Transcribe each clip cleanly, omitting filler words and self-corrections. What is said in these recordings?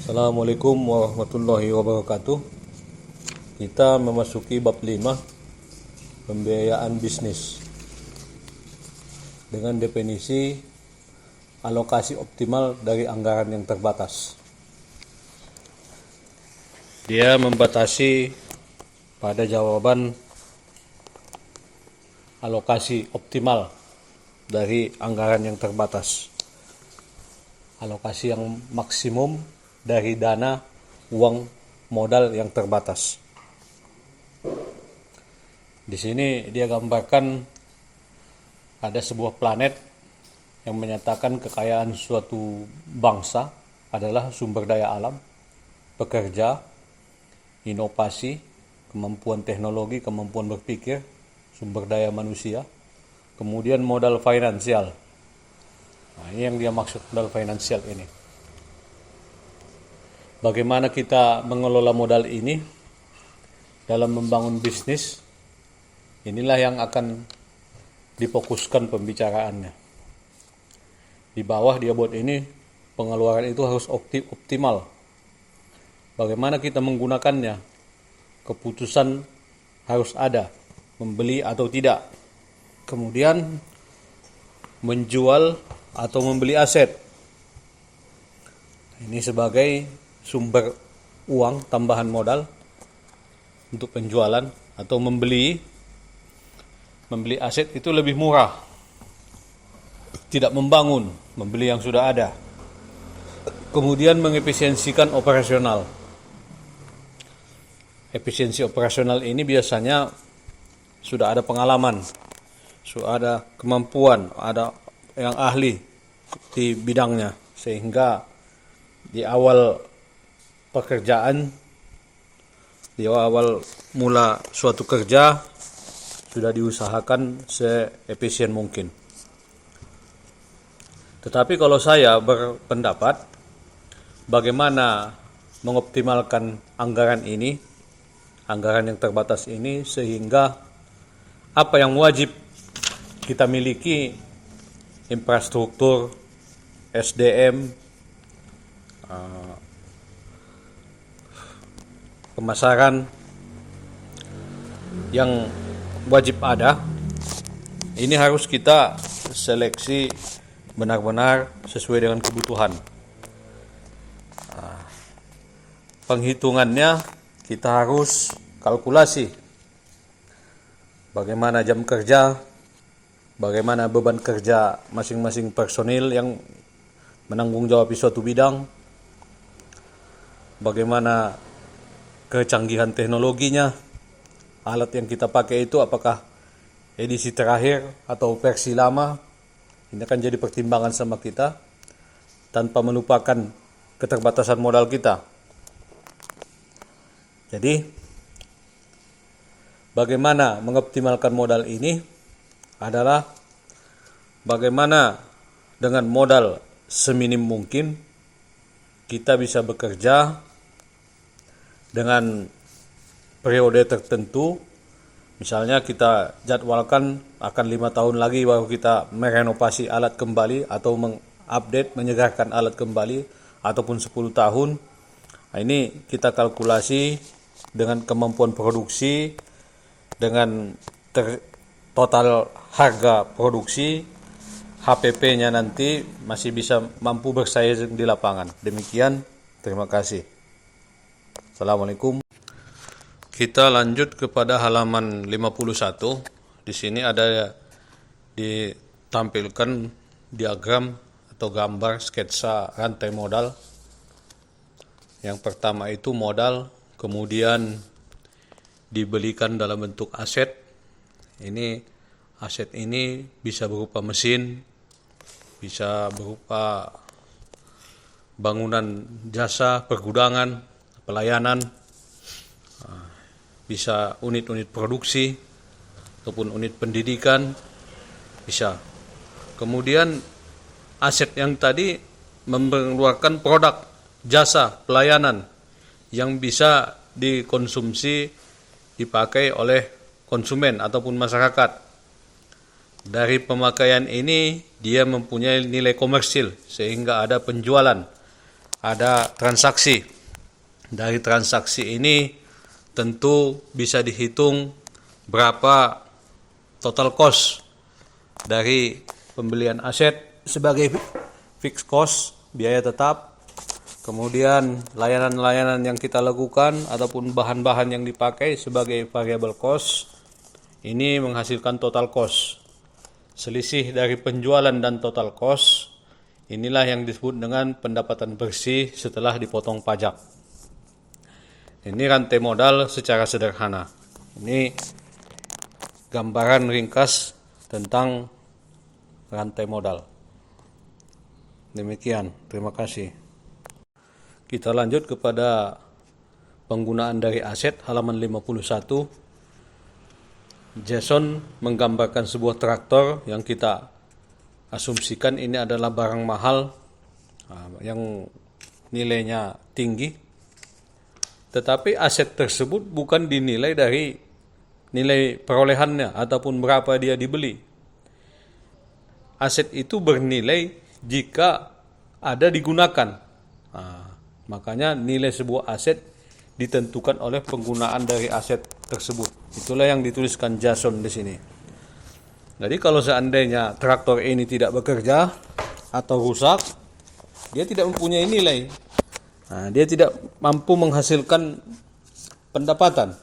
Assalamualaikum warahmatullahi wabarakatuh. Kita memasuki bab 5, pembiayaan bisnis, dengan definisi alokasi optimal dari anggaran yang terbatas. Dia membatasi pada jawaban alokasi optimal dari anggaran yang terbatas, alokasi yang maksimum dari dana uang modal yang terbatas. Di sini dia gambarkan ada sebuah planet yang menyatakan kekayaan suatu bangsa adalah sumber daya alam, pekerja, inovasi, kemampuan teknologi, kemampuan berpikir, sumber daya manusia, kemudian modal finansial. Nah, ini yang dia maksud modal finansial ini. Bagaimana kita mengelola modal ini dalam membangun bisnis, inilah yang akan difokuskan pembicaraannya. Di bawah dia buat ini, pengeluaran itu harus optimal. Bagaimana kita menggunakannya, keputusan harus ada, membeli atau tidak. Kemudian menjual atau membeli aset. Ini sebagai sumber uang tambahan modal untuk penjualan atau membeli aset itu lebih murah, tidak membangun, membeli yang sudah ada. Kemudian mengefisiensikan operasional. Efisiensi operasional ini biasanya sudah ada pengalaman, sudah ada kemampuan, ada yang ahli di bidangnya, sehingga di awal pekerjaan, di awal mula suatu kerja sudah diusahakan seefisien mungkin. Tetapi kalau saya berpendapat bagaimana mengoptimalkan anggaran ini, anggaran yang terbatas ini, sehingga apa yang wajib kita miliki, infrastruktur, SDM, pemasaran yang wajib ada, ini harus kita seleksi benar-benar sesuai dengan kebutuhan. Penghitungannya kita harus kalkulasi bagaimana jam kerja, bagaimana beban kerja masing-masing personil yang menanggung jawab di suatu bidang, bagaimana kecanggihan teknologinya, alat yang kita pakai itu apakah edisi terakhir atau versi lama. Ini akan jadi pertimbangan sama kita tanpa melupakan keterbatasan modal kita. Jadi bagaimana mengoptimalkan modal ini adalah bagaimana dengan modal seminim mungkin kita bisa bekerja dengan periode tertentu. Misalnya kita jadwalkan akan 5 tahun lagi baru kita merenovasi alat kembali atau mengupdate, menyegarkan alat kembali, ataupun 10 tahun. Nah, ini kita kalkulasi dengan kemampuan produksi, dengan total harga produksi, HPP-nya nanti masih bisa mampu bersaing di lapangan. Demikian, terima kasih. Assalamualaikum. Kita lanjut kepada halaman 51. Di sini ada ditampilkan diagram atau gambar sketsa rantai modal. Yang pertama itu modal, kemudian dibelikan dalam bentuk aset. Ini aset ini bisa berupa mesin, bisa berupa bangunan jasa, pergudangan, pelayanan, bisa unit-unit produksi ataupun unit pendidikan, bisa. Kemudian aset yang tadi mengeluarkan produk, jasa, pelayanan yang bisa dikonsumsi, dipakai oleh konsumen ataupun masyarakat. Dari pemakaian ini dia mempunyai nilai komersil sehingga ada penjualan, ada transaksi. Dari transaksi ini tentu bisa dihitung berapa total cost dari pembelian aset sebagai fixed cost, biaya tetap, kemudian layanan-layanan yang kita lakukan ataupun bahan-bahan yang dipakai sebagai variable cost. Ini menghasilkan total cost. Selisih dari penjualan dan total cost, inilah yang disebut dengan pendapatan bersih setelah dipotong pajak. Ini rantai modal secara sederhana. Ini gambaran ringkas tentang rantai modal. Demikian, terima kasih. Kita lanjut kepada penggunaan dari aset halaman 51. Jason menggambarkan sebuah traktor yang kita asumsikan ini adalah barang mahal yang nilainya tinggi. Tetapi aset tersebut bukan dinilai dari nilai perolehannya ataupun berapa dia dibeli. Aset itu bernilai jika ada digunakan. Makanya nilai sebuah aset ditentukan oleh penggunaan dari aset tersebut. Itulah yang dituliskan Jason di sini. Jadi kalau seandainya traktor ini tidak bekerja atau rusak, dia tidak mempunyai nilai. Dia tidak mampu menghasilkan pendapatan.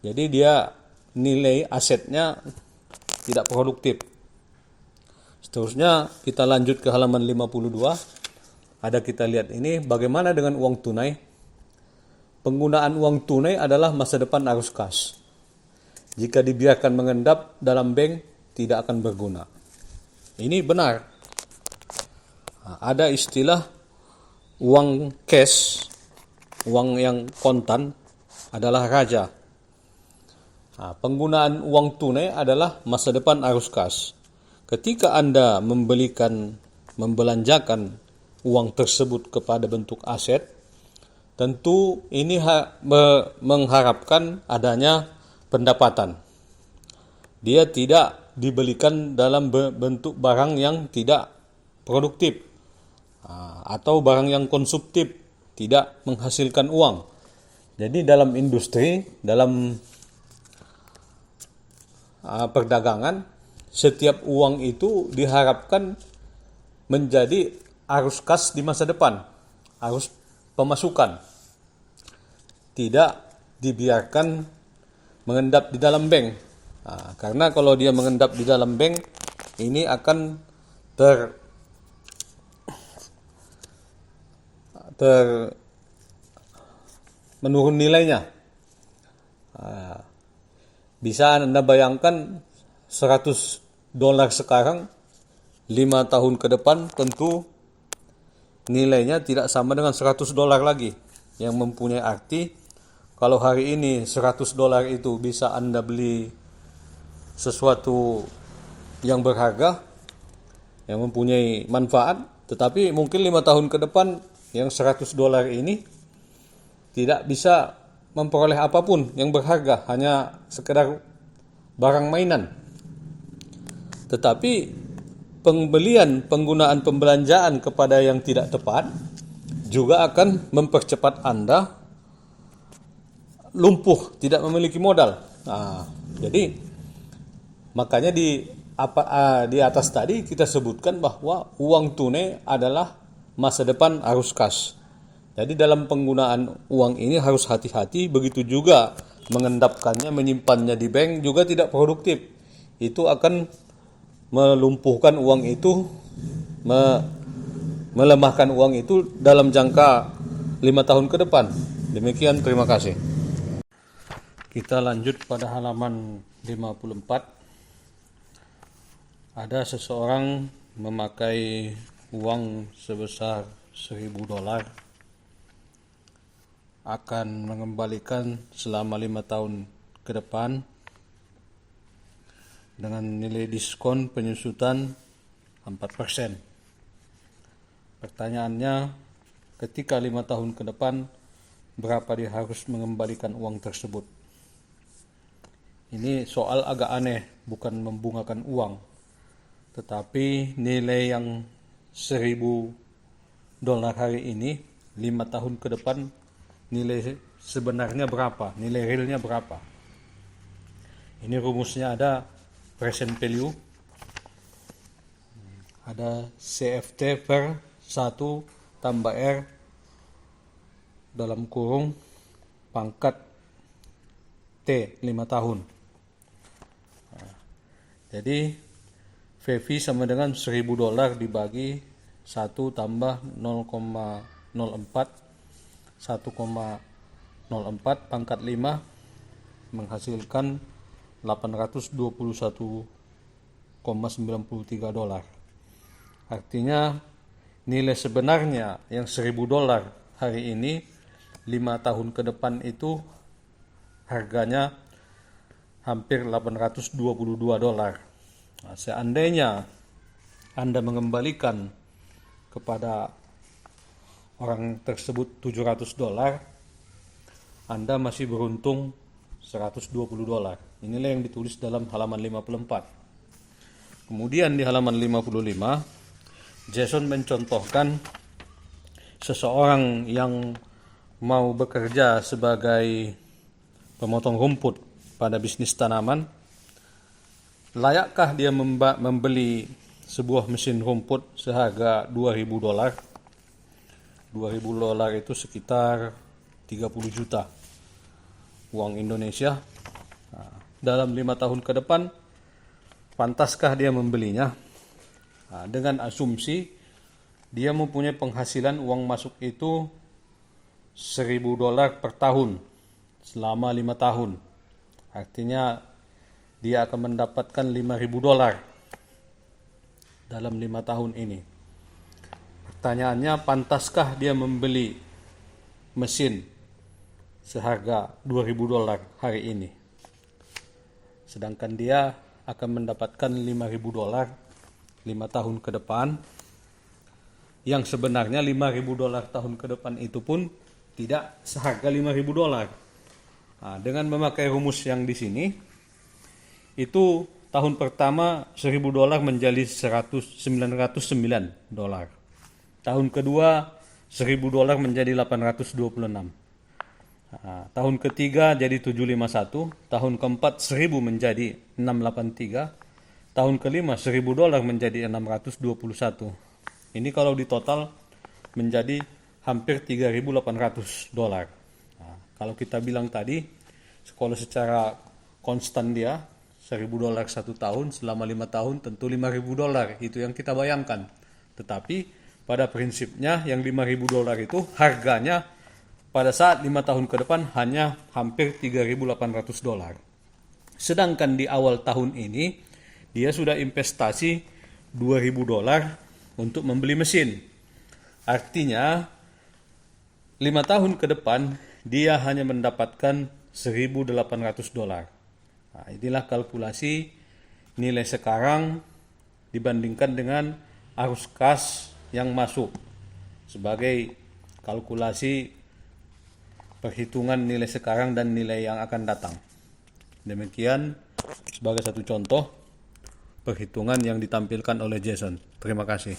Jadi dia nilai asetnya tidak produktif. Seterusnya kita lanjut ke halaman 52. Ada kita lihat ini bagaimana dengan uang tunai. Penggunaan uang tunai adalah masa depan arus kas. Jika dibiarkan mengendap dalam bank, tidak akan berguna. Ini benar. Ada istilah uang cash, uang yang kontan adalah raja. Penggunaan uang tunai adalah masa depan arus kas. Ketika Anda membelanjakan uang tersebut kepada bentuk aset, tentu ini mengharapkan adanya pendapatan. Dia tidak dibelikan dalam bentuk barang yang tidak produktif atau barang yang konsumtif, tidak menghasilkan uang. Jadi dalam industri, dalam perdagangan, setiap uang itu diharapkan menjadi arus kas di masa depan, arus pemasukan. Tidak dibiarkan mengendap di dalam bank. Karena kalau dia mengendap di dalam bank, ini akan menurun nilainya. Bisa Anda bayangkan $100 sekarang, 5 tahun ke depan tentu nilainya tidak sama dengan $100 lagi. Yang mempunyai arti, kalau hari ini $100 itu bisa Anda beli sesuatu yang berharga, yang mempunyai manfaat, tetapi mungkin 5 tahun ke depan yang $100 ini tidak bisa memperoleh apapun yang berharga, hanya sekedar barang mainan. Tetapi penggunaan pembelanjaan kepada yang tidak tepat juga akan mempercepat Anda lumpuh, tidak memiliki modal. Jadi makanya di atas tadi kita sebutkan bahwa uang tunai adalah masa depan arus kas. Jadi dalam penggunaan uang ini harus hati-hati, begitu juga mengendapkannya, menyimpannya di bank juga tidak produktif. Itu akan melumpuhkan uang itu, melemahkan uang itu dalam jangka 5 tahun ke depan. Demikian, terima kasih. Kita lanjut pada halaman 54. Ada seseorang memakai uang sebesar $1.000, akan mengembalikan selama 5 tahun ke depan dengan nilai diskon penyusutan 4%. Pertanyaannya, ketika 5 tahun ke depan, berapa dia harus mengembalikan uang tersebut? Ini soal agak aneh, bukan membungakan uang, tetapi nilai yang $1.000 hari ini 5 tahun ke depan nilai sebenarnya berapa, nilai realnya berapa. Ini rumusnya ada present value, ada CFT per 1 tambah R dalam kurung pangkat T 5 tahun. Jadi VV sama dengan $1.000 dibagi 1 tambah 0,04 1,04 pangkat 5 menghasilkan $821,93. Artinya nilai sebenarnya yang $1.000 hari ini 5 tahun ke depan itu harganya hampir $822. Nah, seandainya Anda mengembalikan kepada orang tersebut $700, Anda masih beruntung $120. Inilah yang ditulis dalam halaman 54. Kemudian di halaman 55, Jason mencontohkan seseorang yang mau bekerja sebagai pemotong rumput pada bisnis tanaman. Layakkah dia membeli sebuah mesin rumput seharga $2.000? $2.000 itu sekitar 30 juta uang Indonesia. Nah, dalam 5 tahun ke depan, pantaskah dia membelinya? Nah, dengan asumsi dia mempunyai penghasilan uang masuk itu $1.000 per tahun selama 5 tahun. Artinya dia akan mendapatkan $5.000 dalam 5 tahun ini. Pertanyaannya, pantaskah dia membeli mesin seharga $2.000 hari ini? Sedangkan dia akan mendapatkan $5.000 5 tahun ke depan, yang sebenarnya $5.000 tahun ke depan itu pun tidak seharga $5.000. Nah, dengan memakai rumus yang di sini, itu tahun pertama $1.000 menjadi $909. Tahun kedua $1.000 menjadi $826. Nah, tahun ketiga jadi $751, tahun keempat 1.000 menjadi $683, tahun kelima $1.000 menjadi $621. Ini kalau ditotal menjadi hampir $3.800. Nah, kalau kita bilang tadi, kalau secara konstan dia $1.000 satu tahun selama 5 tahun, tentu $5.000 itu yang kita bayangkan. Tetapi pada prinsipnya yang $5.000 itu harganya pada saat 5 tahun ke depan hanya hampir $3.800. Sedangkan di awal tahun ini dia sudah investasi $2.000 untuk membeli mesin. Artinya 5 tahun ke depan dia hanya mendapatkan $1.800. Nah, inilah kalkulasi nilai sekarang dibandingkan dengan arus kas yang masuk sebagai kalkulasi perhitungan nilai sekarang dan nilai yang akan datang. Demikian sebagai satu contoh perhitungan yang ditampilkan oleh Jason. Terima kasih.